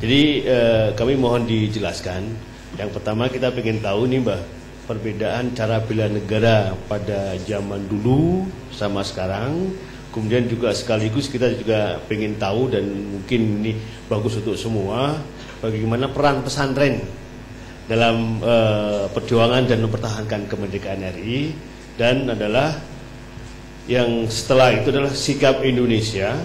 Jadi kami mohon dijelaskan. Yang pertama kita ingin tahu nih Mbah, perbedaan cara bela negara pada zaman dulu sama sekarang. Kemudian juga sekaligus kita juga ingin tahu, dan mungkin ini bagus untuk semua, bagaimana peran pesantren dalam perjuangan dan mempertahankan kemerdekaan RI. Dan adalah yang setelah itu adalah sikap Indonesia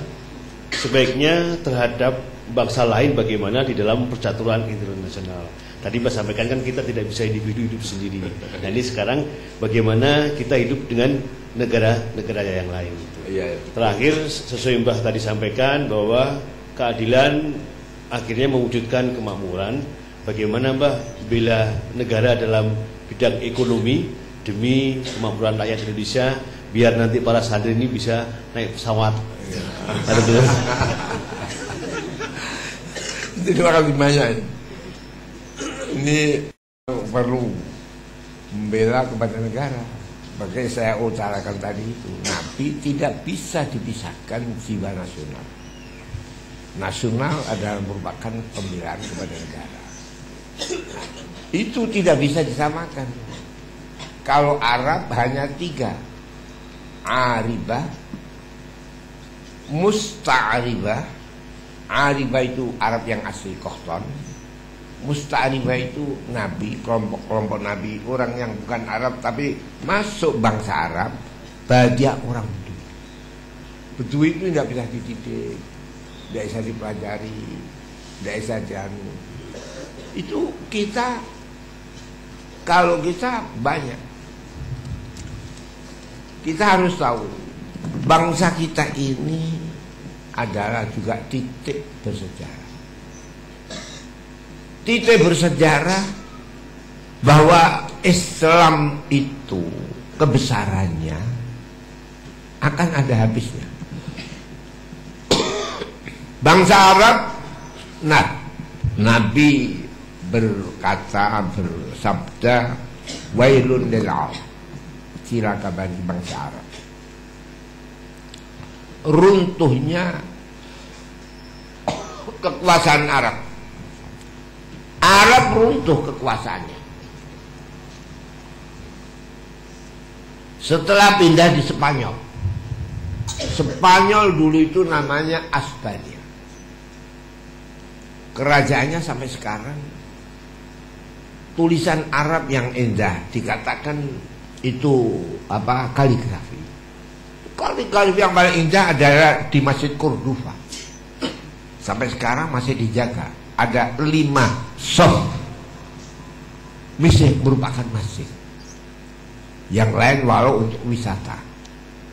sebaiknya terhadap bangsa lain bagaimana di dalam percaturan internasional. Tadi Pak sampaikan kan kita tidak bisa individu hidup sendiri. Nah ini sekarang bagaimana kita hidup dengan negara-negara yang lain. Terakhir sesuai Mbah tadi sampaikan bahwa keadilan akhirnya mewujudkan kemakmuran. Bagaimana Mbah bela negara dalam bidang ekonomi demi kemakmuran rakyat Indonesia, biar nanti para santri ini bisa naik pesawat. Terima kasih banyak. Ini perlu membela kepada negara. Makanya saya utarakan tadi itu, Nabi tidak bisa dipisahkan jiwa nasional. Nasional adalah merupakan pembelaan kepada negara. Itu tidak bisa disamakan. Kalau Arab hanya 3, Aribah, Musta'aribah. Aribah itu Arab yang asli Kohton. Musta'aribah itu Nabi, kelompok-kelompok Nabi, orang yang bukan Arab tapi masuk bangsa Arab, badia orang Bedui. Bedui itu tidak bisa dididik, tidak bisa dipelajari, tidak bisa dianu. Itu kita, kalau kita banyak, kita harus tahu bangsa kita ini adalah juga titik bersejarah. Titik bersejarah bahwa Islam itu kebesarannya akan ada habisnya. Bangsa Arab, Nabi berkata, bersabda, wailun lil Arab, cilaka bagi bangsa Arab. Runtuhnya kekuasaan Arab. Arab runtuh kekuasaannya setelah pindah di Spanyol. Spanyol dulu itu namanya Aspania. Kerajaannya sampai sekarang tulisan Arab yang indah dikatakan itu kaligrafi. Kaligrafi yang paling indah adalah di Masjid Cordoba. Sampai sekarang masih dijaga. Ada 5 sof masih merupakan masjid. Yang lain walau untuk wisata,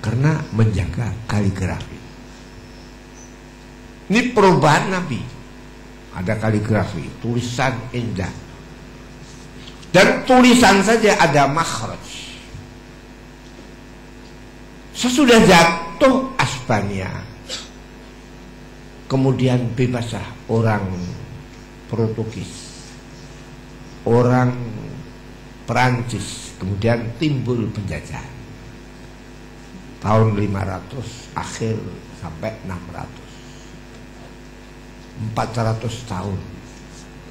karena menjaga kaligrafi. Ini perubahan Nabi. Ada kaligrafi, tulisan indah. Dan tulisan saja ada makhraj. Sesudah jatuh Aspania, kemudian bebaslah orang Portugis, orang Perancis, kemudian timbul penjajahan tahun 500 akhir sampai 400 tahun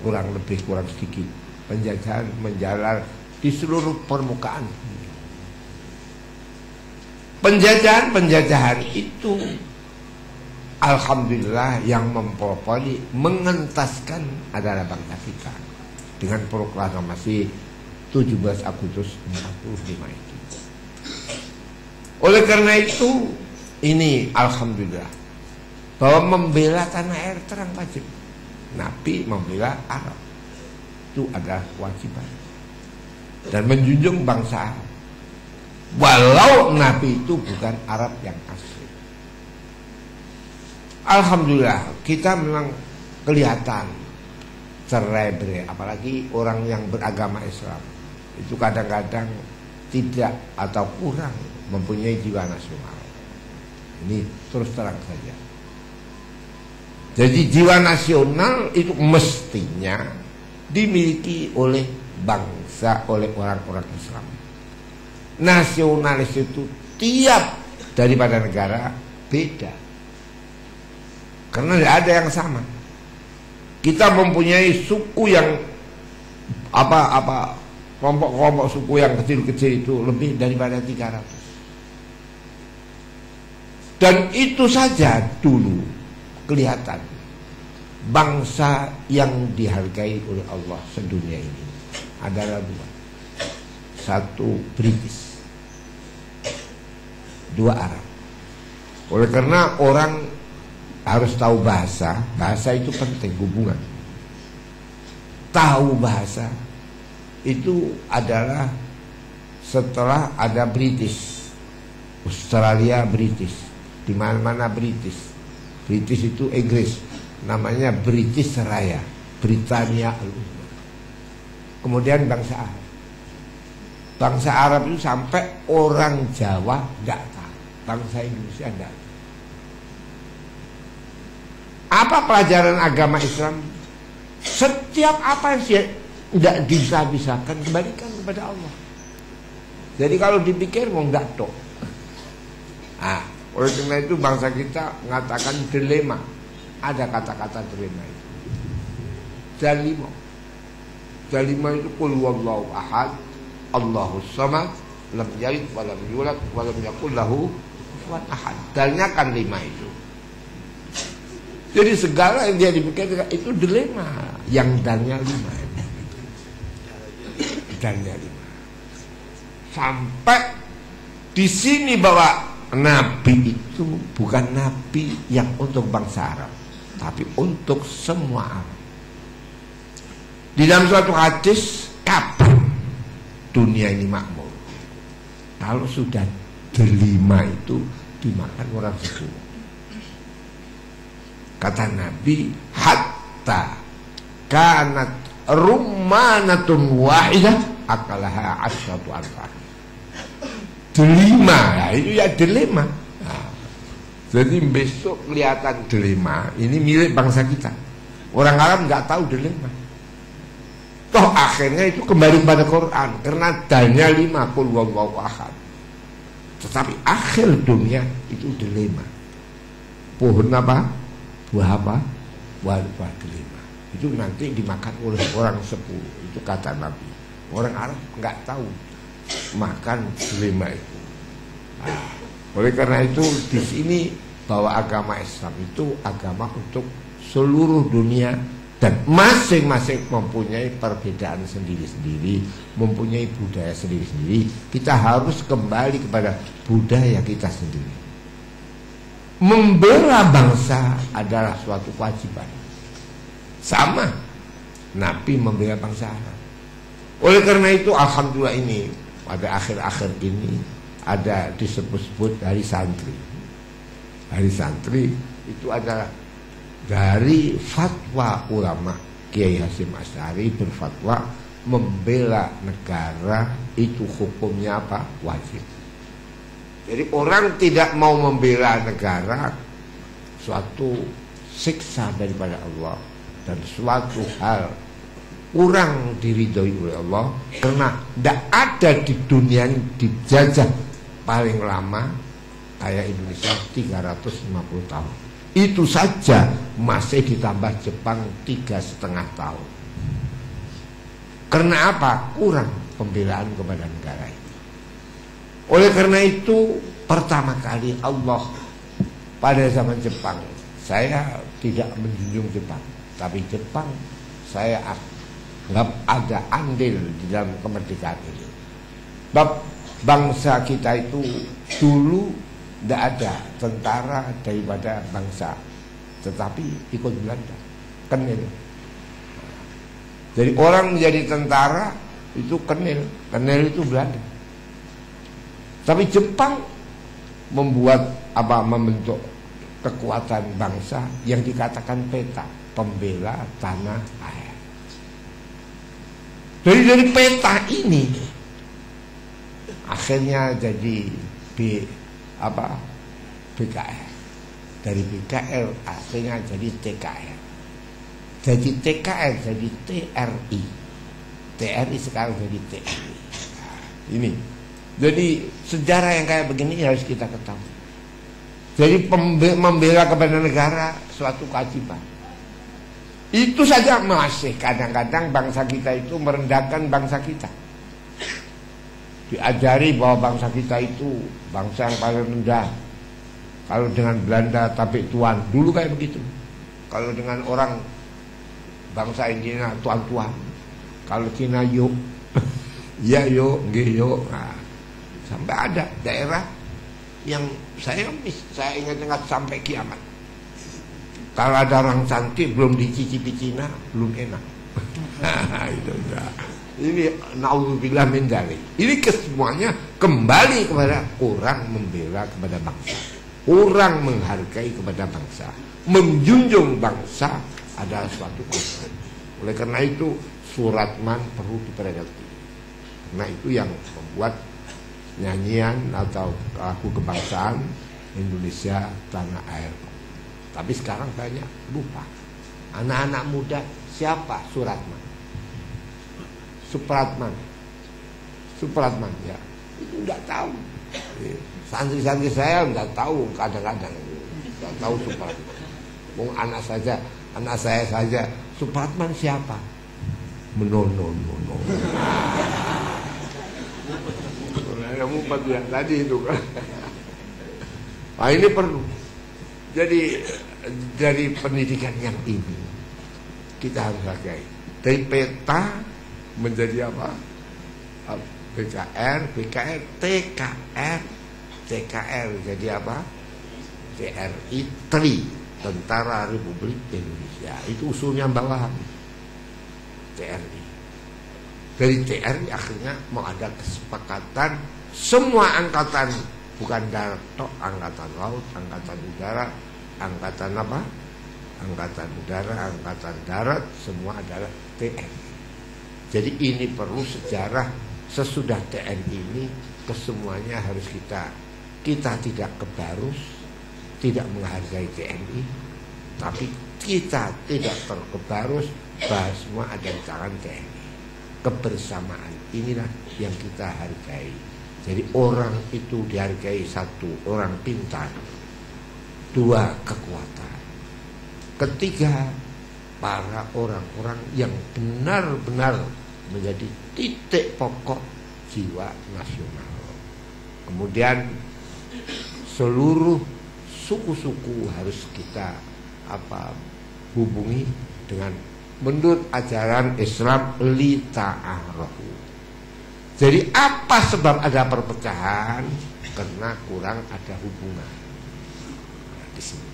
kurang lebih kurang sedikit penjajahan menjalar di seluruh permukaan. Penjajahan itu alhamdulillah yang mempropoli mengentaskan adalah bangsa kita dengan proklamasi 17 Agustus 45 itu. Oleh karena itu ini alhamdulillah bahwa membela tanah air terang wajib. Nabi membela Arab itu adalah kewajiban dan menjunjung bangsa Arab. Walau Nabi itu bukan Arab yang asli. Alhamdulillah kita memang kelihatan cerai-berai, apalagi orang yang beragama Islam itu kadang-kadang tidak atau kurang mempunyai jiwa nasional. Ini terus terang saja. Jadi jiwa nasional itu mestinya dimiliki oleh bangsa, oleh orang-orang Islam. Nasionalis itu tiap daripada negara beda, karena tidak ada yang sama. Kita mempunyai suku yang kelompok-kelompok suku yang kecil-kecil itu lebih daripada 300. Dan itu saja dulu kelihatan bangsa yang dihargai oleh Allah sedunia ini adalah dua. Satu British, dua Arab. Oleh karena orang harus tahu bahasa itu penting, hubungan. Tahu bahasa itu adalah setelah ada British, Australia British, di mana-mana British. British itu Inggris, namanya British Raya, Britania Al-Uzma. Kemudian bangsa Arab. Bangsa Arab itu sampai orang Jawa tidak tahu, bangsa Indonesia tidak tahu. Apa pelajaran agama Islam? Setiap apa yang tidak bisa-bisakan kembalikan kepada Allah. Jadi kalau dipikir mau enggak tok. Oleh karena itu bangsa kita mengatakan dilema. Ada kata-kata dilema itu. Jalima itu qul huwallahu ahad, Allahus samad, lam yalid wa lam yulad wa lam yakul lahu kufuwan ahad. Dalnya kan 5 itu. Jadi segala yang dia dipikirkan itu dilema. Yang dalnya 5. Dalnya 5. Sampai di sini bahwa Nabi itu bukan Nabi yang untuk bangsa Arab, tapi untuk semua Arab. Di dalam suatu hadis, kapan dunia ini makmur? Kalau sudah delima itu dimakan orang sepuluh. Kata Nabi, hatta kanat rummanatun wahidah akalaha asyatu alfah. Delima, itu ya delima. Jadi besok kelihatan delima. Ini milik bangsa kita. Orang Arab nggak tahu delima. Toh akhirnya itu kembali pada Quran, karena dalnya 5 qul huwallahu ahad. Tetapi akhir dunia itu delima. Pohon apa? Buah apa? Buah delima. Itu nanti dimakan oleh orang 10. Itu kata Nabi. Orang Arab nggak tahu makan delima itu. Oleh karena itu di sini bahwa agama Islam itu agama untuk seluruh dunia, dan masing-masing mempunyai perbedaan sendiri-sendiri, mempunyai budaya sendiri-sendiri. Kita harus kembali kepada budaya kita sendiri. Membela bangsa adalah suatu kewajiban. Sama Nabi membela bangsa Arab. Oleh karena itu alhamdulillah ini pada akhir-akhir ini ada disebut-sebut hari santri. Hari santri itu adalah dari fatwa ulama. Kiai Hasyim Asy'ari berfatwa membela negara itu hukumnya apa? Wajib. Jadi orang tidak mau membela negara suatu siksa daripada Allah, dan suatu hal kurang diridhoi oleh Allah, karena tidak ada di dunia ini dijajah paling lama kayak Indonesia 350 tahun. Itu saja masih ditambah Jepang 3,5 tahun. Karena apa? Kurang pembelaan kepada negara itu. Oleh karena itu pertama kali Allah pada zaman Jepang, saya tidak menjunjung Jepang, tapi Jepang saya anggap ada andil di dalam kemerdekaan ini. Bangsa kita itu dulu tidak ada tentara daripada bangsa, tetapi ikut Belanda, kenil. Jadi orang menjadi tentara itu kenil itu Belanda. Tapi Jepang membentuk kekuatan bangsa yang dikatakan peta, pembela tanah air. Jadi dari peta ini akhirnya jadi BKR. Dari BKR akhirnya jadi TKR. Jadi TKR jadi TRI. TRI sekarang jadi TRI. Ini. Jadi sejarah yang kayak begini harus kita ketahui. Jadi membela kepada negara suatu kewajiban. Itu saja masih kadang-kadang bangsa kita itu merendahkan bangsa kita. Diajari bahwa bangsa kita itu bangsa yang paling rendah. Kalau dengan Belanda tapi tuan, dulu kayak begitu. Kalau dengan orang bangsa India tuan-tuan. Kalau Cina yuk, ya yuk, nggih yuk. Nah, sampai ada daerah yang saya ingat-ingat sampai kiamat. Kalau ada orang cantik belum dicicipi Cina, belum enak. Nah, itu enggak. Ini naudzubillah min dzalik. Ini kesemuanya kembali kepada orang membela kepada bangsa. Orang menghargai kepada bangsa. Menjunjung bangsa adalah suatu konsep. Oleh karena itu Suratman perlu diperingati. Karena itu yang membuat nyanyian atau lagu kebangsaan Indonesia tanah air. Tapi sekarang banyak lupa. Anak-anak muda siapa Suratman? Supratman ya. Itu enggak tahu. Santri-santri saya enggak tahu kadang-kadang. Enggak tahu Supratman. Mau anak saya saja Supratman siapa? Menono. Kamu 4 bulan tadi itu kan. Nah ini perlu. Jadi dari pendidikan yang ini kita harus pakai. Dari peta menjadi apa? BKR, TKR jadi apa? TRI, Tentara Republik Indonesia. Itu usulnya bawahan. TRI. Dari TRI akhirnya mau ada kesepakatan semua angkatan, bukan darat tok, angkatan laut, angkatan udara, angkatan apa? Angkatan udara, angkatan darat, semua adalah TNI. Jadi ini perlu sejarah sesudah TNI ini kesemuanya harus kita tidak kebarus, tidak menghargai TNI, tapi kita tidak terkebarus bahwa semua ada di tangan TNI. Kebersamaan inilah yang kita hargai. Jadi orang itu dihargai, satu, orang pintar, dua, kekuatan, ketiga, para orang-orang yang benar-benar menjadi titik pokok jiwa nasional. Kemudian seluruh suku-suku harus kita hubungi dengan menurut ajaran Islam li ta'arafu. Jadi apa sebab ada perpecahan? Karena kurang ada hubungan. Nah, di sini.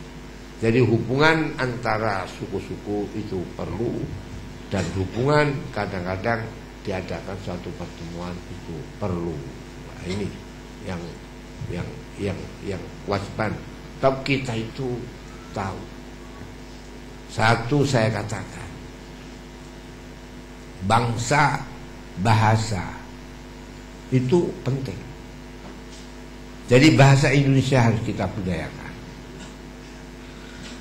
Jadi hubungan antara suku-suku itu perlu, dan hubungan kadang-kadang diadakan suatu pertemuan itu perlu. Nah, ini yang kewajiban. Tapi kita itu tahu. Satu saya katakan, bangsa, bahasa itu penting. Jadi bahasa Indonesia harus kita budayakan.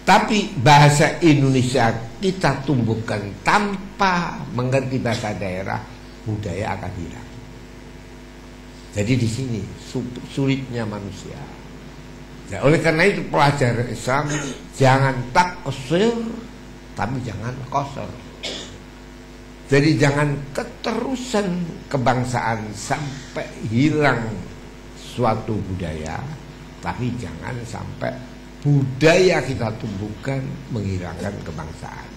Tapi bahasa Indonesia kita tumbuhkan tanpa mengerti bahasa daerah, budaya akan hilang. Jadi di sini sulitnya manusia. Ya, oleh karena itu pelajaran Islam jangan taksir, tapi jangan kosor. Jadi jangan keterusan kebangsaan sampai hilang suatu budaya, tapi jangan sampai budaya kita tumbuhkan menghilangkan kebangsaan.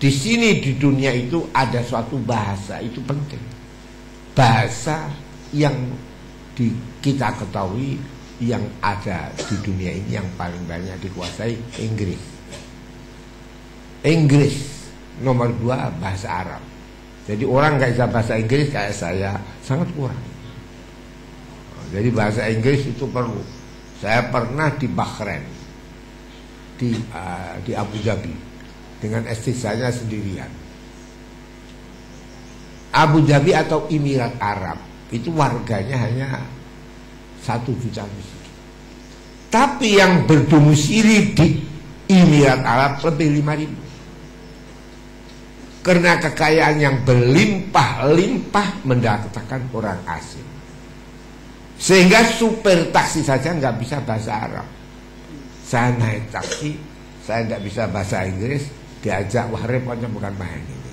Di sini di dunia itu ada suatu bahasa, itu penting. Bahasa yang kita ketahui yang ada di dunia ini yang paling banyak dikuasai Inggris. Nomor 2 bahasa Arab. Jadi orang nggak bisa bahasa Inggris kayak saya sangat kurang. Jadi bahasa Inggris itu perlu. Saya pernah di Bahrain, di Abu Dhabi dengan istri saya sendirian. Abu Dhabi atau Emirat Arab itu warganya hanya 1 juta muslim. Tapi yang berdomisili di Emirat Arab lebih 5.000. Karena kekayaan yang berlimpah-limpah mendatangkan orang asing. Sehingga supir taksi saja nggak bisa bahasa Arab. Saya naik taksi, saya nggak bisa bahasa Inggris, diajak, wah repotnya bukan main ini.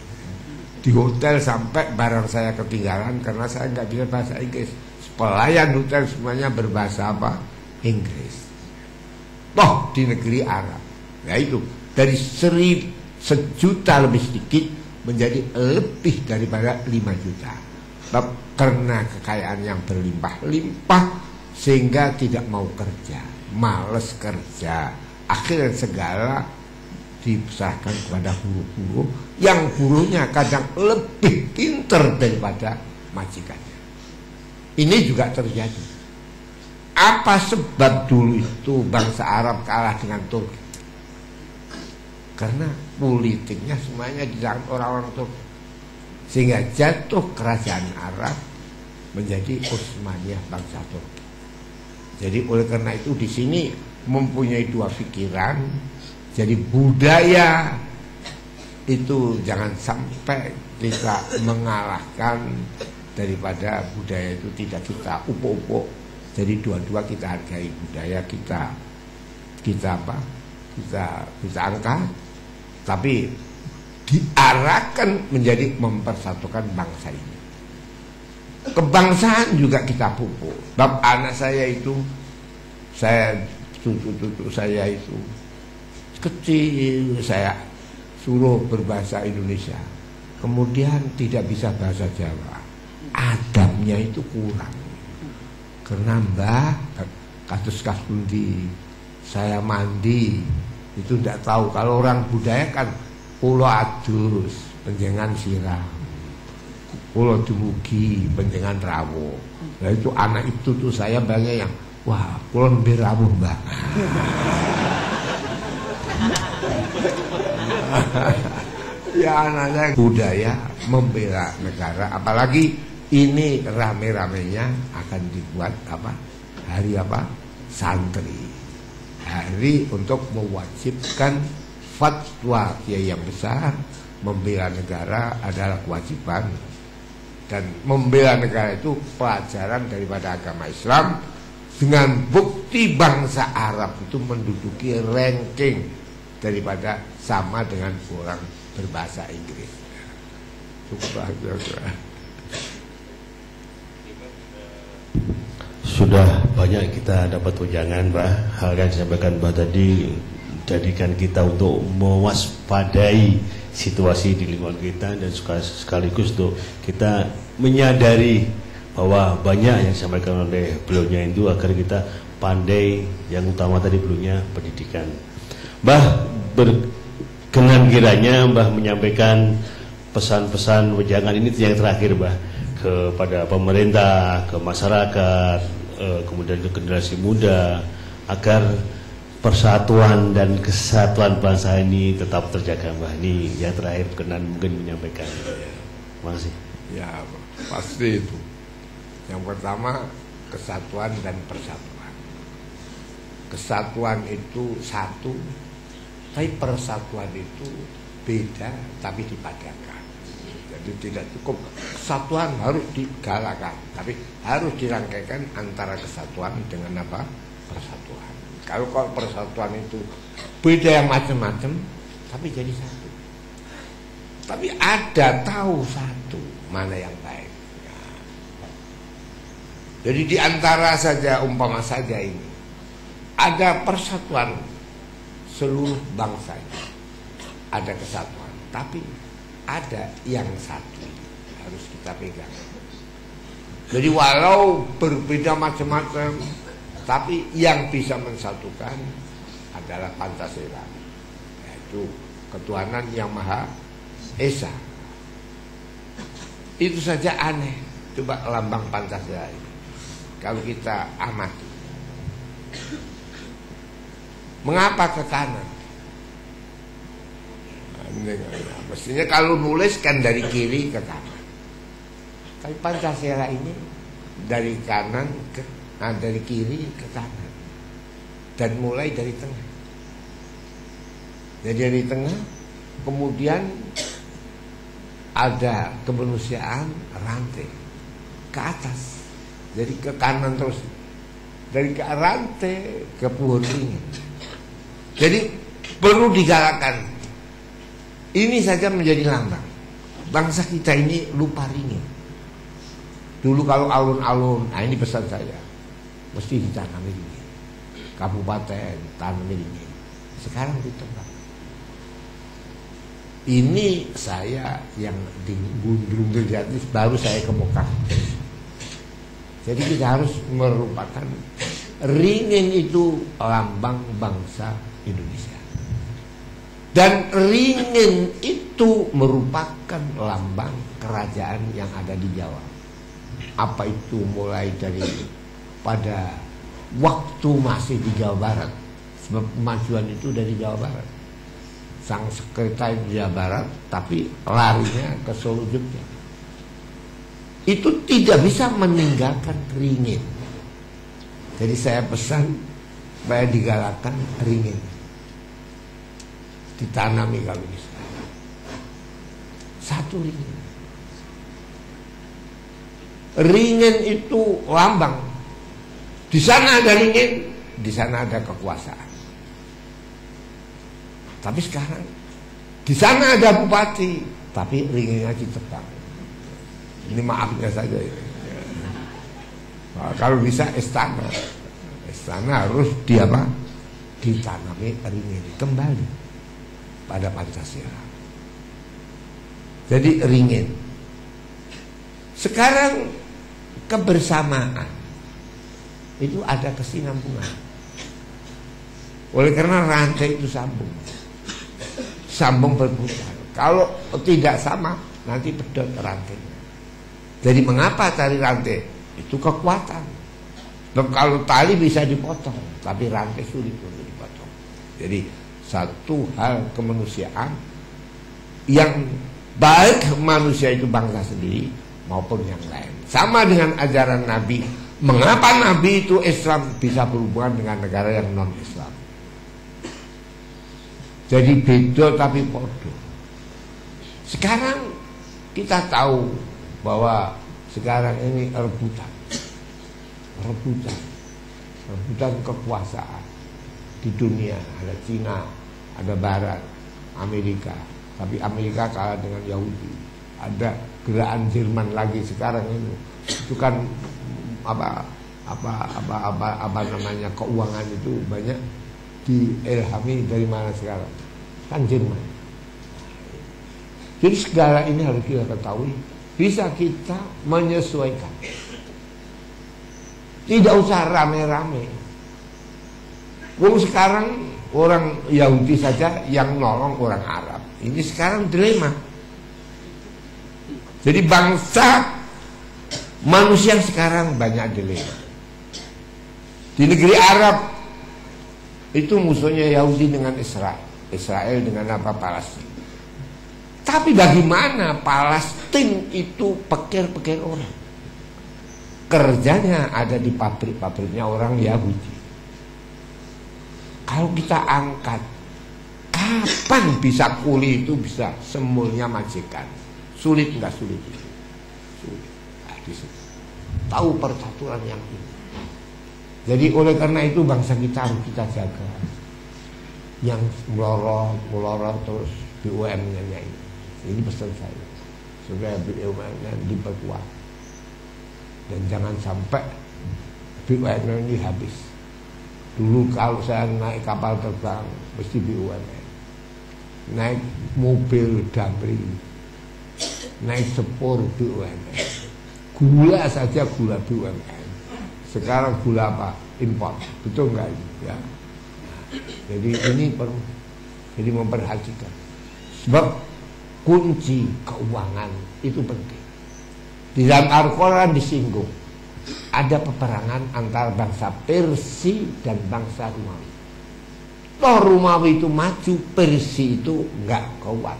Di hotel sampai barang saya ketinggalan karena saya nggak bisa bahasa Inggris. Pelayan hotel semuanya berbahasa apa? Inggris. Toh di negeri Arab. Ya itu dari 1.000.000 lebih sedikit menjadi lebih daripada 5 juta. Karena kekayaan yang berlimpah-limpah sehingga tidak mau kerja, males kerja. Akhirnya segala diserahkan kepada guru-guru yang gurunya kadang lebih pinter daripada majikannya. Ini juga terjadi. Apa sebab dulu itu bangsa Arab kalah dengan Turki? Karena politiknya semuanya di tangan orang-orang Turki, sehingga jatuh kerajaan Arab menjadi Utsmaniyah bangsa Turki. Jadi oleh karena itu di sini mempunyai dua pikiran. Jadi budaya itu jangan sampai kita mengalahkan daripada budaya itu tidak kita upuk-upuk. Jadi dua-dua kita hargai budaya kita apa? Kita angkat, tapi diarahkan menjadi mempersatukan bangsa ini. Kebangsaan juga kita pupuk. Bab anak saya itu, cucu saya itu kecil, saya suruh berbahasa Indonesia, kemudian tidak bisa bahasa Jawa, adabnya itu kurang. Karena mbah kados pundi saya mandi itu tidak tahu. Kalau orang budaya kan pulau adus penjenengan siram, pulau dumugi penjenengan rawuh. Nah itu anak itu tuh saya banyak yang wah pulau nembe rawuh mbah. Ya anaknya budaya membela negara, apalagi ini rame-ramenya akan dibuat apa? Hari apa? Santri. Hari untuk mewajibkan fatwa kiai yang besar, membela negara adalah kewajiban. Dan membela negara itu pelajaran daripada agama Islam, dengan bukti bangsa Arab itu menduduki ranking daripada sama dengan orang berbahasa Inggris. Cukup saja. Sudah banyak kita dapat tunjangan, Pak. Hal yang disampaikan Pak tadi jadikan kita untuk mewaspadai situasi di lingkungan kita, dan sekaligus untuk kita menyadari bahwa banyak yang disampaikan oleh beliaunya itu agar kita pandai. Yang utama tadi beliaunya pendidikan. Mbah berkenan kiranya Mbah menyampaikan pesan-pesan wejangan ini yang terakhir, Mbah, kepada pemerintah, ke masyarakat, kemudian ke generasi muda, agar persatuan dan kesatuan bangsa ini tetap terjaga, Mbah. Ini yang terakhir berkenan mungkin menyampaikan. Terima kasih. Ya pasti itu. Yang pertama kesatuan dan persatuan. Kesatuan itu satu, tapi persatuan itu beda tapi dipadankan. Jadi tidak cukup kesatuan harus digalakan, tapi harus dirangkaikan antara kesatuan dengan apa? Persatuan. Kalau persatuan itu beda yang macam-macam, tapi jadi satu. Tapi ada tahu satu mana yang baik. Ya. Jadi di antara saja umpama saja ini ada persatuan seluruh bangsa ini, ada kesatuan, tapi ada yang satu harus kita pegang. Jadi walau berbeda macam-macam, tapi yang bisa mensatukan adalah Pancasila, yaitu ketuhanan yang Maha Esa. Itu saja aneh. Coba lambang Pancasila ini kalau kita amati, mengapa ke kanan? Mestinya kalau nulis kan dari kiri ke kanan, tapi Pancasila ini dari kanan dari kiri ke kanan, dan mulai dari tengah. Jadi dari tengah, kemudian ada kemanusiaan rantai ke atas, jadi ke kanan terus, dari ke rantai ke pohon ringin. Jadi perlu digalakkan Ini saja menjadi lambang. Bangsa kita ini lupa ringin. Dulu kalau alun-alun, nah ini pesan saya, mesti ditanami ringin. Kabupaten tanam ringin. Sekarang ditebang. Ini saya yang di Gundrung Gratis baru saya kemukakan. Jadi kita harus merupakan ringin itu lambang bangsa Indonesia. Dan ringin itu merupakan lambang kerajaan yang ada di Jawa. Apa itu mulai dari pada waktu masih di Jawa Barat. Sebab kemajuan itu dari Jawa Barat. Sang sekretaris di Jawa Barat, tapi larinya ke Solo Jogja. Itu tidak bisa meninggalkan ringin. Jadi saya pesan supaya digalakkan ringin, ditanami kalau bisa. Satu ringin. Ringin itu lambang. Di sana ada ringin, di sana ada kekuasaan. Tapi sekarang di sana ada bupati, tapi ringinnya ditebang. Ini maafnya saja ya. Nah, kalau bisa istana harus ditanami ringin kembali pada Pancasila. Jadi ringin. Sekarang kebersamaan itu ada kesinambungan. Oleh karena rantai itu sambung berputar. Kalau tidak sama nanti pedot rantainya. Jadi mengapa tali rantai? Itu kekuatan. Dan kalau tali bisa dipotong, tapi rantai sulit untuk dipotong. Jadi satu hal kemanusiaan yang baik manusia itu bangsa sendiri maupun yang lain. Sama dengan ajaran Nabi. Mengapa Nabi itu Islam bisa berhubungan dengan negara yang non-Islam? Jadi beda tapi podo. Sekarang kita tahu bahwa sekarang ini rebutan kekuasaan di dunia. Ada Cina, ada Barat, Amerika. Tapi Amerika kalah dengan Yahudi. Ada gerakan Jerman lagi sekarang ini. Itu kan apa namanya, keuangan itu banyak diilhami dari mana sekarang? Kan Jerman. Jadi segala ini harus kita ketahui, bisa kita menyesuaikan. Tidak usah rame-rame. Sekarang orang Yahudi saja yang nolong orang Arab. Ini sekarang dilema. Jadi bangsa manusia sekarang banyak dilema. Di negeri Arab itu musuhnya Yahudi dengan Israel dengan Palestina. Tapi bagaimana Palestina itu pikir-pikir orang? Kerjanya ada di pabrik-pabriknya orang Yahudi. Kalau kita angkat, kapan bisa kuli itu bisa semulnya majikan? Sulit nggak sulit? Sulit. Nah, tahu percaturan yang ini. Jadi oleh karena itu bangsa kita harus kita jaga. Yang melorot terus BUMN-nya ini. Ini pesan saya. Supaya BUMN-nya diperkuat. Dan jangan sampai BUMN ini habis. Dulu kalau saya naik kapal terbang mesti BUMN. Naik mobil Damri, naik sepur BUMN. Gula saja gula BUMN. Sekarang gula apa? Impor. Betul enggak ini? Ya. Jadi ini perlu jadi memperhatikan. Sebab kunci keuangan itu penting. Di dalam Al-Quran disinggung ada peperangan antara bangsa Persia dan bangsa Romawi. Toh Romawi itu maju, Persia itu enggak kuat.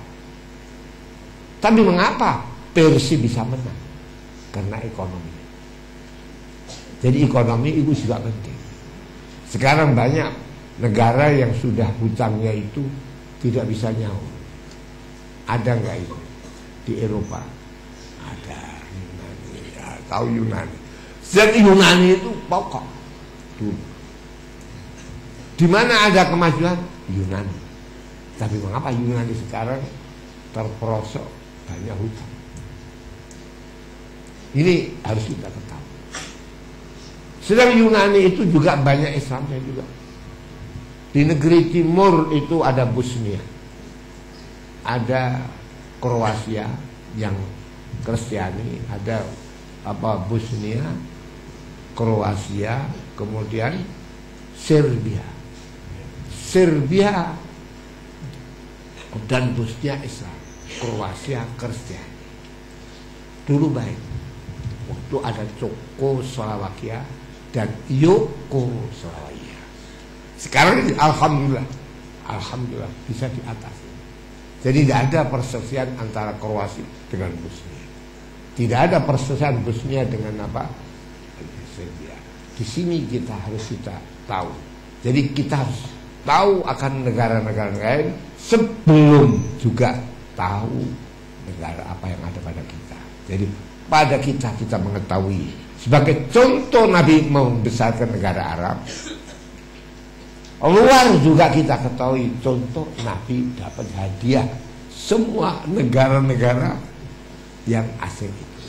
Tapi mengapa Persia bisa menang? Karena ekonomi. Jadi ekonomi itu juga penting. Sekarang banyak negara yang sudah hutangnya itu tidak bisa nyaur. Ada nggak itu di Eropa? Ada. Yunani, ya, tahu Yunani. Dan Yunani itu pokok. Tuh. Di mana ada kemajuan? Yunani. Tapi mengapa Yunani sekarang terperosok banyak hutan. Ini harus kita ketahui. Sedang Yunani itu juga banyak Islamnya juga. Di negeri timur itu ada Bosnia, ada Kroasia yang Kristiani, ada Bosnia, Kroasia, kemudian Serbia dan Bosnia Islam, Kroasia Kristiani. Dulu baik, waktu ada Cekoslowakia dan Yugoslavia. Sekarang ini alhamdulillah bisa diatasi. Jadi tidak ada perselisihan antara Kroasia dengan Bosnia. Tidak ada perselisihan Bosnia dengan Serbia. Di sini kita harus tahu. Jadi kita harus tahu akan negara-negara lain sebelum juga tahu negara apa yang ada pada kita. Jadi pada kita mengetahui. Sebagai contoh Nabi membesarkan negara Arab, luar juga kita ketahui contoh Nabi dapat hadiah semua negara-negara yang asing itu.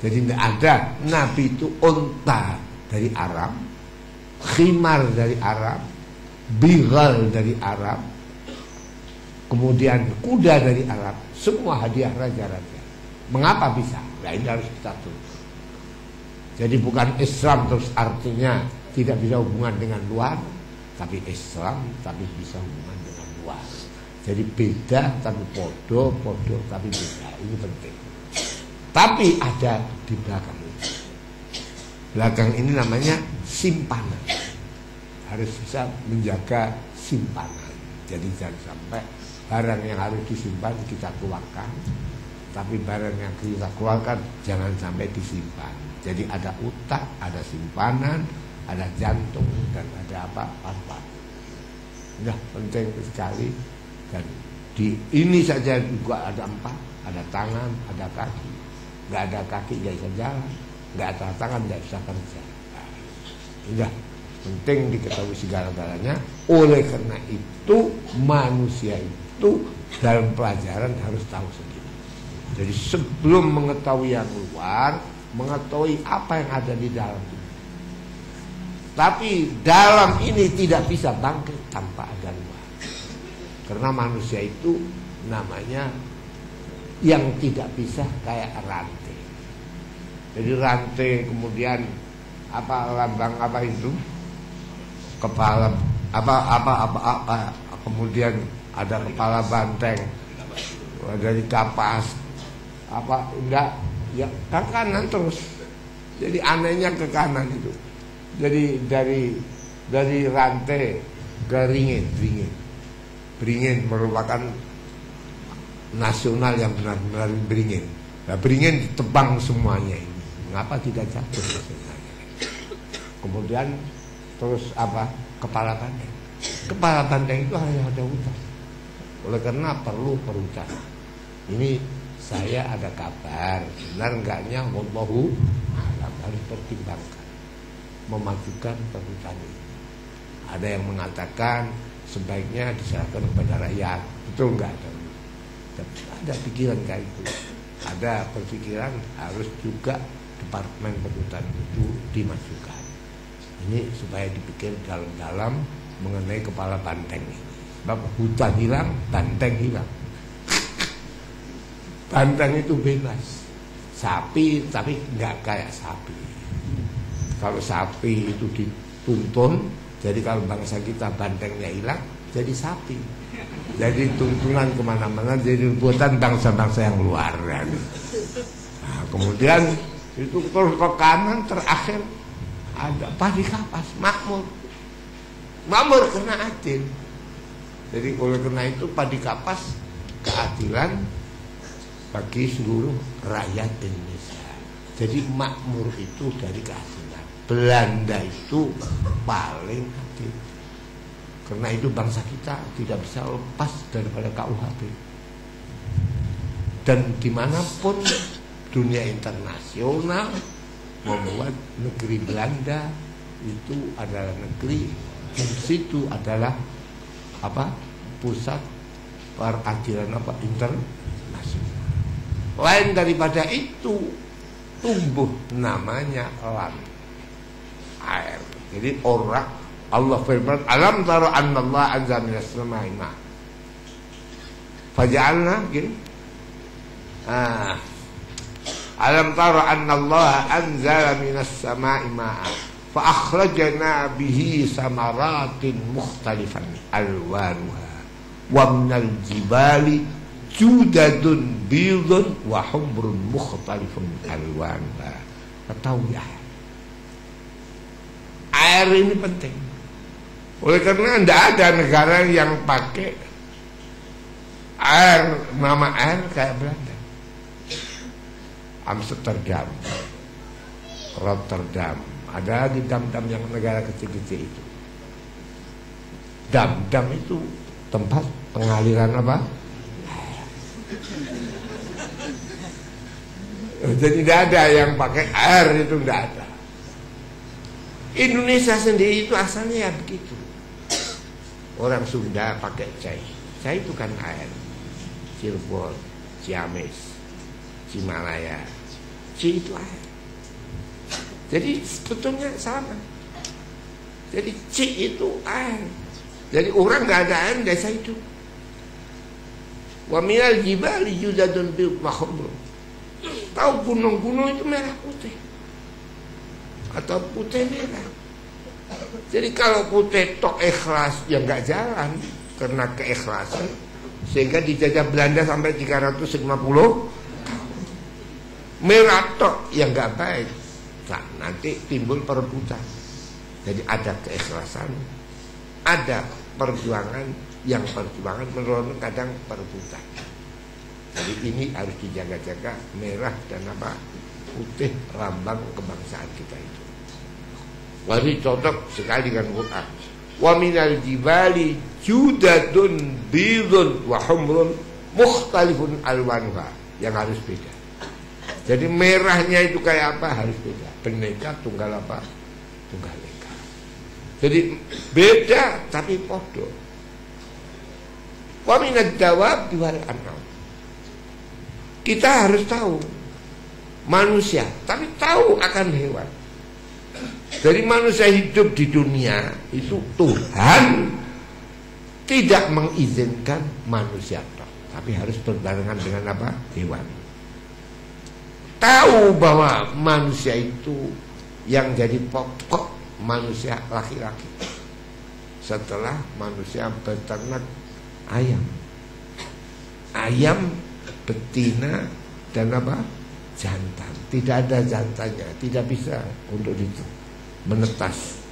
Jadi tidak ada Nabi itu unta dari Arab, khimar dari Arab, bigal dari Arab, kemudian kuda dari Arab, semua hadiah raja-raja. Mengapa bisa? Nah, ini harus kita tahu. Jadi bukan Islam terus artinya tidak bisa hubungan dengan luar, tapi Islam tapi bisa hubungan dengan luar. Jadi beda tapi podo tapi beda. Ini penting. Tapi ada di belakang ini. Belakang ini namanya simpanan. Harus bisa menjaga simpanan. Jadi jangan sampai barang yang harus disimpan kita keluarkan, tapi barang yang kita keluarkan jangan sampai disimpan. Jadi ada otak, ada simpanan, ada jantung, dan ada paru-paru. Nah, penting sekali. Dan di ini saja juga ada 4, ada tangan, ada kaki. Nggak ada kaki nggak bisa jalan, nggak ada tangan nggak bisa kerja. Nah, penting diketahui segala-galanya. Oleh karena itu manusia itu dalam pelajaran harus tahu sendiri. Jadi sebelum mengetahui yang luar, mengetahui apa yang ada di dalam ini. Tapi dalam ini tidak bisa bangkit tanpa ada luar. Karena manusia itu namanya yang tidak bisa kayak rantai. Jadi rantai kemudian lambang itu kepala kemudian ada kepala banteng dari kapas enggak ya ke kanan terus. Jadi anehnya ke kanan itu. Jadi dari rantai ke beringin merupakan nasional yang benar-benar beringin. Nah, beringin ditebang semuanya ini. Mengapa tidak jatuh? Kemudian terus kepala banteng. Kepala banteng itu hanya ada hutan. Oleh karena perlu perhutanan. Ini saya ada kabar, benar enggaknya wallahu a'lam, harus pertimbangkan memajukan perhutanan ini. Ada yang mengatakan sebaiknya diserahkan kepada rakyat, betul enggak ada? Ada pikiran kayak itu. Ada berpikiran harus juga departemen perhutanan itu dimasukkan. Ini supaya dipikir dalam-dalam mengenai kepala banteng ini. Sebab hutan hilang, banteng hilang. Banteng itu bebas, sapi tapi nggak kayak sapi. Kalau sapi itu dituntun, jadi kalau bangsa kita bantengnya hilang, jadi sapi. Jadi tuntunan kemana-mana, jadi buatan bangsa-bangsa yang luar. Kan? Nah, kemudian itu terus ke kanan terakhir ada padi kapas, makmur karena adil. Jadi oleh karena itu padi kapas keadilan bagi seluruh rakyat Indonesia. Jadi makmur itu dari keadilan. Belanda itu paling adil. Karena itu bangsa kita tidak bisa lepas daripada KUHP. Dan dimanapun dunia internasional membuat negeri Belanda itu adalah negeri, di situ adalah pusat peradilan apa internasional. Lain daripada itu tumbuh namanya lan, air. Jadi orang Allah firman, alam tara annallaha anzala minas samai ma faja'alna gini. Alam tara annallaha anzala minas samai ma fa akhrajna bihi samaratin mukhtalifan alwanuha wa minal jibali judadun bidun wa humrun mukhtalifun alwanuha. Ketahui air ini penting. Oleh karena tidak ada negara yang pakai air, nama air kayak Belanda. Amsterdam, Rotterdam, ada di dam-dam yang negara kecil-kecil itu. Dam-dam itu tempat pengaliran apa? Jadi tidak ada yang pakai air, itu tidak ada. Indonesia sendiri itu asalnya ya begitu. Orang Sunda pakai cai. Cai itu kan air. Cirebon, Ciamis, Cimalaya, Ci itu air. Jadi sebetulnya sama. Jadi Ci itu air. Jadi orang nggak ada air desa itu. Wa minal jibali judadun bil mahmur. Tahu gunung-gunung itu merah putih atau putih merah. Jadi kalau putih tok ikhlas ya nggak jalan karena keikhlasan, sehingga dijajah Belanda sampai 350 tahun. Merah tok yang nggak baik, nah, nanti timbul perebutan. Jadi ada keikhlasan, ada perjuangan, yang perjuangan menurut kadang perebutan. Jadi ini harus dijaga-jaga, merah dan apa putih, lambang kebangsaan kita itu. Wah, ini cocok sekali dengan Quran. Wa minal jibali judadun bidun wa humrun mukhtalifun alwanuha, yang harus beda. Jadi merahnya itu kayak apa harus beda. Beneka tunggal apa? Tunggal ika. Jadi beda tapi podo. Wa minad dawab wal an'am. Kita harus tahu manusia, tapi tahu akan hewan. Jadi manusia hidup di dunia itu Tuhan tidak mengizinkan manusia, tapi harus berbarengan dengan apa? Hewan. Tahu bahwa manusia itu yang jadi pokok manusia laki-laki. Setelah manusia beternak ayam, ayam betina dan apa? Jantan. Tidak ada jantannya, tidak bisa untuk itu menetas,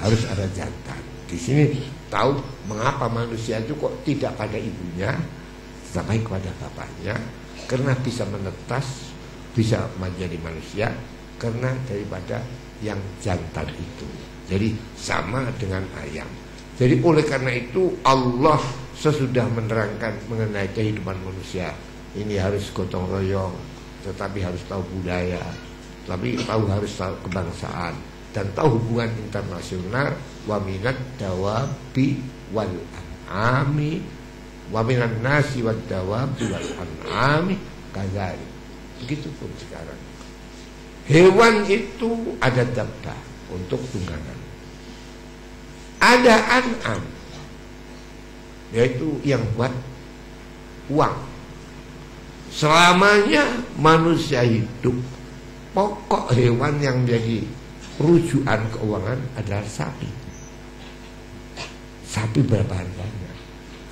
harus ada jantan. Di sini tahu mengapa manusia itu kok tidak pada ibunya, tetapi kepada bapaknya, karena bisa menetas, bisa menjadi manusia karena daripada yang jantan itu. Jadi sama dengan ayam. Jadi oleh karena itu Allah sesudah menerangkan mengenai kehidupan manusia, ini harus gotong royong, tetapi harus tahu budaya, tapi harus tahu kebangsaan dan tahu hubungan internasional. Wa minad dawabi wal an'ami wa minan nasi wad dawabi wal an'ami kadzalik. Begitu pun sekarang. Hewan itu ada dabba untuk tunggangan. Ada an'am, yaitu yang buat uang. Selamanya manusia hidup, pokok hewan yang menjadi rujukan keuangan adalah sapi. Sapi berapa harganya?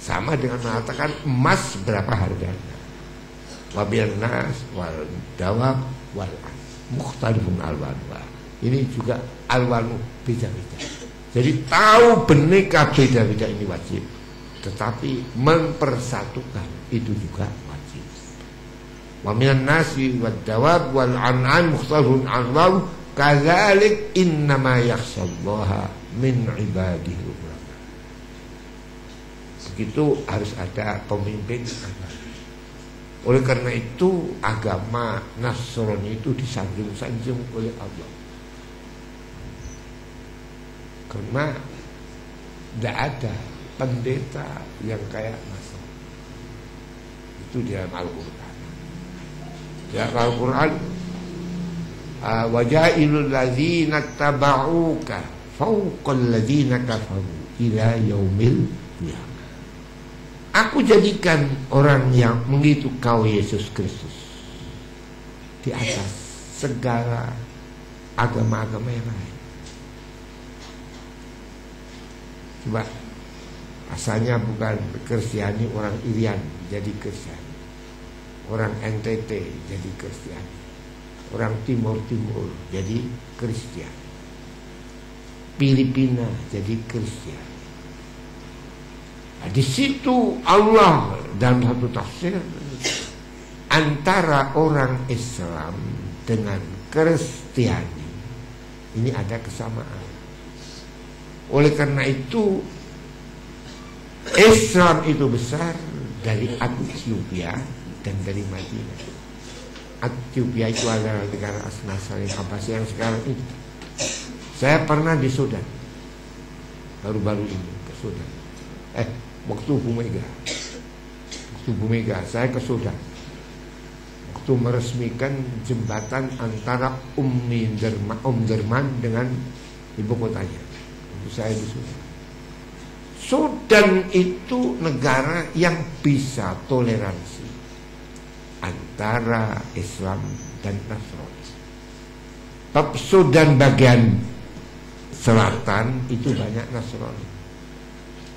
Sama dengan mengatakan emas berapa harganya. Wabil nas wal dawab wal mukhtalifun alwanwa. Ini juga alwanu beda-beda. Jadi tahu beneka beda-beda ini wajib, tetapi mempersatukan itu juga wajib. Wa minan nasi wad dawab wal an'am mukhtalifun alwan kadzalik innama yakhshallaha min ibadihi ulama. Begitu harus ada pemimpin agama. Oleh karena itu agama Nasrani itu disanjung-sanjung oleh Allah. Karena tidak ada pendeta yang kayak Nasrani. Itu di dalam Al-Quran. Ya, Al-Quran, wajailul ladzina tabauka fauqal ladzina kafaru ila yaumil qiyamah. Aku jadikan orang yang mengikuti kau Yesus Kristus di atas segala agama-agama yang lain. Coba, asalnya bukan Kristiani, orang Irian jadi Kristiani, orang NTT jadi Kristiani, orang Timur jadi Kristiani, Filipina jadi Kristiani. Nah, di situ Allah dalam satu tafsir, antara orang Islam dengan Kristiani ini ada kesamaan. Oleh karena itu Islam itu besar dari Ethiopia dan dari Madinah. Ethiopia itu adalah negara asal Abbasiyah yang sekarang itu. Saya pernah di Sudan, baru-baru ini ke Sudan. Waktu Bu Mega saya ke Sudan. Waktu meresmikan jembatan antara Derman dengan ibu kotanya. Itu saya di Sudan. Sudan itu negara yang bisa toleransi antara Islam dan Nasrani. Tapi Sudan bagian selatan itu banyak Nasrani,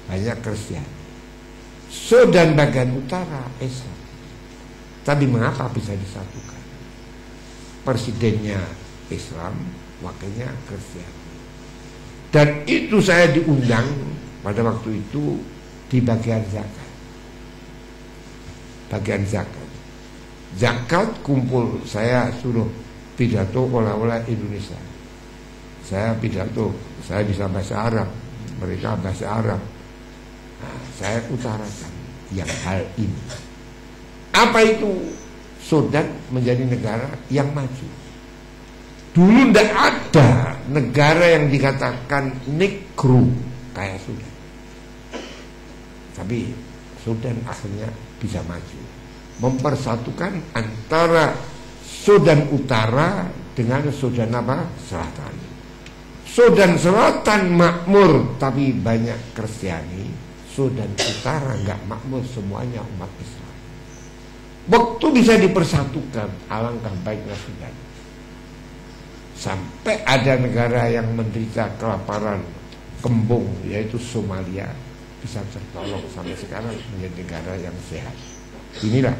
banyak Kristiani. Sudan bagian utara Islam. Tapi mengapa bisa disatukan? Presidennya Islam, wakilnya Kristiani. Dan itu saya diundang pada waktu itu di bagian zakat. Bagian zakat. Zakat kumpul, saya suruh pidato olah-olah Indonesia. Saya pidato, saya bisa bahasa Arab, mereka bahasa Arab. Nah, saya utarakan yang hal ini. Apa itu? Sudan menjadi negara yang maju. Dulu tidak ada negara yang dikatakan negro kayak Sudan. Tapi Sudan akhirnya bisa maju, mempersatukan antara Sudan Utara dengan Sudan Selatan. Sudan Selatan makmur tapi banyak Kristiani. Sudan Utara nggak makmur, semuanya umat Islam. Waktu bisa dipersatukan, alangkah baiknya Sudan. Sampai ada negara yang menderita kelaparan kembung, yaitu Somalia, bisa tertolong sampai sekarang menjadi negara yang sehat. Inilah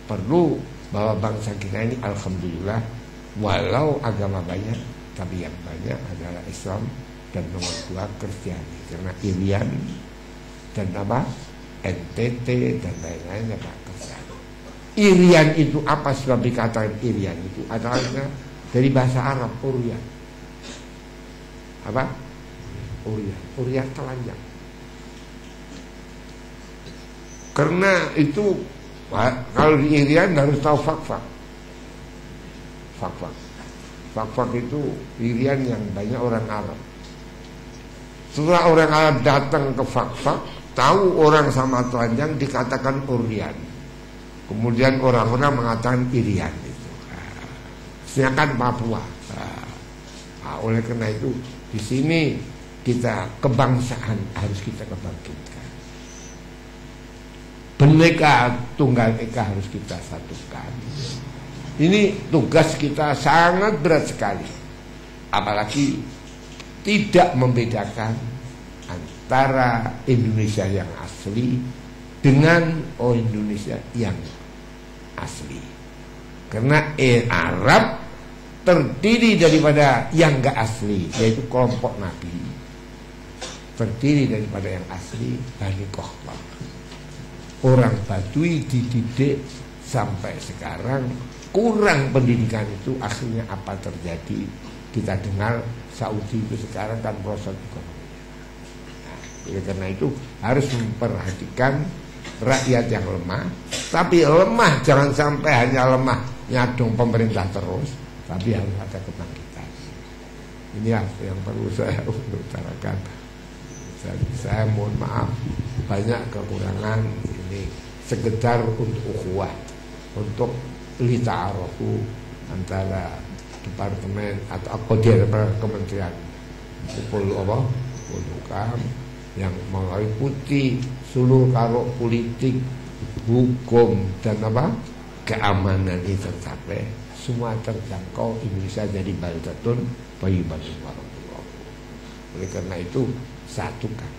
perlu bahwa bangsa kita ini alhamdulillah, walau agama banyak, tapi yang banyak adalah Islam dan nomor 2 Kristiani. Karena Irian dan NTT dan lain-lainnya Kristiani. Irian itu apa sebab dikatakan Irian? Itu adalah dari bahasa Arab Uryan. Apa? Uryan telanjang. Karena itu kalau di Irian harus tahu fakfak. Fakfak itu Irian yang banyak orang Arab. Setelah orang Arab datang ke fakfak, tahu orang sama telanjang dikatakan Uryan. Kemudian orang-orang mengatakan Irian itu. Sedangkan Papua. Oleh karena itu di sini kita kebangsaan harus kita kebangkitkan. Bhinneka Tunggal Ika harus kita satukan. Ini tugas kita sangat berat sekali. Apalagi tidak membedakan antara Indonesia yang asli dengan Indonesia yang asli. Karena Arab terdiri daripada yang enggak asli, yaitu kelompok Nabi. Terdiri daripada yang asli, Bani Qahtah. Orang Badui dididik sampai sekarang kurang pendidikan itu, akhirnya apa terjadi? Kita dengar Saudi itu sekarang kan merosot ekonomi. Nah, karena itu harus memperhatikan rakyat yang lemah, tapi lemah jangan sampai hanya lemah nyadong pemerintah terus, tapi harus ada kebangkitan. Ini yang perlu saya utarakan. Saya mohon maaf banyak kekurangan ini. sekedar untuk ukhuwah, untuk lita'arofu antara departemen atau kodir kementerian Polhukam yang meliputi seluruh karo politik, hukum dan keamanan ini tercapai, semua terjangkau, Indonesia jadi baldatun thayyibatun warahmatullahi. Oleh karena itu satukan.